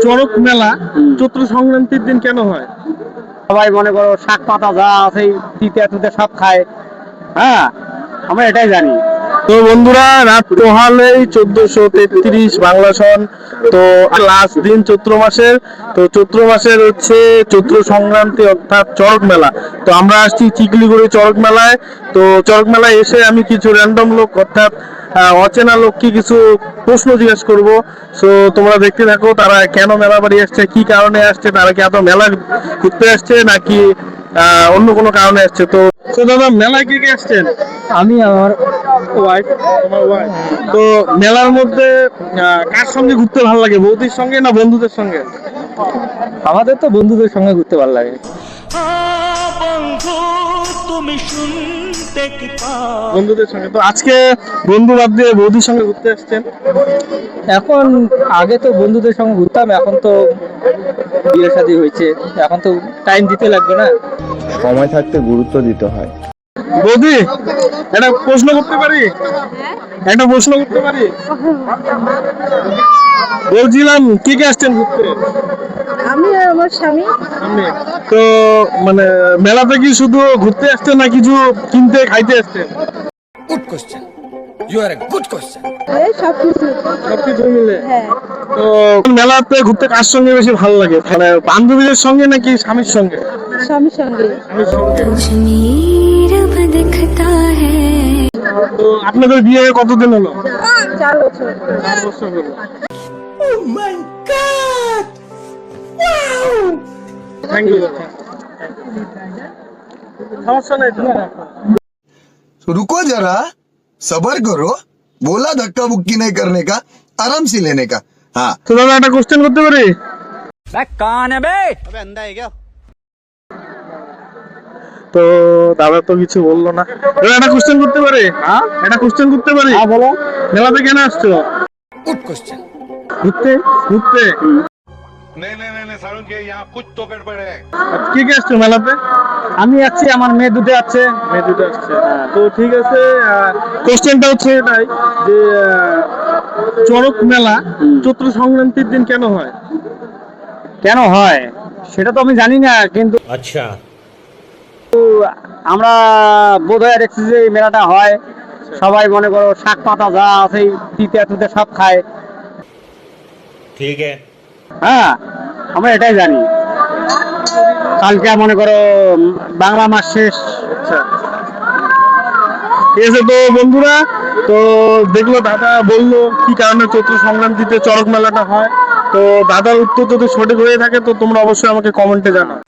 চড়ক মেলা চৈত্র সংক্রান্তির দিন কেন হয়? সবাই মনে করো শাক পাতা যা আছে তিতে তুতে সব খায়। হ্যাঁ, আমরা এটাই জানি। তো বন্ধুরা, রাত পোহালেই 1433 বাংলা সন। তো লাস্ট দিন চৈত্র মাসের। তো চৈত্র মাসের হচ্ছে চৈত্র সংক্রান্তি অর্থাৎ চড়ক মেলা। তো আমরা আসছি চিকলিগুড়ি চড়ক মেলায়। তো চড়ক মেলায় এসে আমি কিছু র্যান্ডম লোক অর্থাৎ অচেনা লোককে কিছু প্রশ্ন জিজ্ঞেস করব। সো তোমরা দেখতে থাকো তারা কেন মেলা বাড়ি আসছে, কি কারণে আসছে, তারা কি এত মেলা ঘুরতে আসছে নাকি অন্য কোনো কারণে আসছে। তো দাদা, মেলায় কে কে আসছেন? আমি আমার ওয়াইফ। তোমার ওয়াইফ। তো মেলার মধ্যে কার সঙ্গে ঘুরতে ভালো লাগে, বৌদির সঙ্গে না বন্ধুদের সঙ্গে? আমাদের তো বন্ধুদের সঙ্গে ঘুরতে ভালো লাগে। বন্ধুদের সঙ্গে। তো আজকে বন্ধু বাদ দিয়ে বৌদির সঙ্গে ঘুরতে আসছেন? এখন আগে তো বন্ধুদের সঙ্গে ঘুরতাম, এখন তো বিয়ে শাদী হয়েছে, এখন তো টাইম দিতে লাগবে না। সময় থাকতে গুরুত্ব দিতে হয়। বৌদি, একটা প্রশ্ন করতে পারি? একটা প্রশ্ন করতে পারি? বলছিলাম কে কে আসছেন ঘুরতে? আমি আর আমার স্বামী। আপনি? তো মানে মেলাতে কি শুধু ঘুরতে আসছেন না কিছু কিনতে খাইতে আসছেন? Good question. You are a good question. এই সব কিছু। সবকিছু মিলে। হ্যাঁ, তো মেলাতে ঘুরতে কার সঙ্গে বেশি ভালো লাগে, মানে বান্ধবীদের সঙ্গে নাকি স্বামীর সঙ্গে? স্বামীর সঙ্গে। স্বামীর সঙ্গে। कश्मीर अब दिखता है। তো আপনাদের বিয়ে কতদিন হলো? 4 বছর। 4 বছর হলো। Thank you. সমস্যা নাই তো? तो रुको जरा, सबर करो। बोला धक्का बुक्की नहीं करने का, आराम से लेने का। हाँ, তো দাদা, একটা কোশ্চেন করতে পারি? তো দাদা তো কিছু বললো না। দাদা, একটা কোশ্চেন করতে পারি? হ্যাঁ, একটা কোশ্চেন করতে পারি? হ্যাঁ বলো। মেলাতে কেন আসছো? Good question. ঘুরতে। ঘুরতে। नहीं नहीं नहीं नहीं सारुण के यहाँ कुछ तो गड़बड़ है। কে কে আসছো মেলাতে? আমি আছি, আমার মেয়ে দুটো আছে। মেয়ে দুটো আসছে। তো ঠিক আছে, কোশ্চেনটা হচ্ছে এটাই যে চড়ক মেলা চৈত্র সংক্রান্তির দিন কেন হয়? কেন হয় সেটা তো আমি জানি না, কিন্তু अच्छा. আমরা বোধহয় দেখছি যে এই মেলাটা হয়, সবাই মনে করো শাক পাতা যা আছে তিতে তুতে সব খায়। ठीक है. হ্যাঁ, আমরা এটাই জানি। কালকে মনে করো বাংলা মাস শেষ। আচ্ছা, ঠিক আছে। তো বন্ধুরা, তো দেখলো দাদা বললো কি কারণে চৈত্র সংক্রান্তিতে চড়ক মেলাটা হয়। তো দাদার উত্তর যদি সঠিক হয়ে থাকে তো তোমরা অবশ্যই আমাকে কমেন্টে জানাও।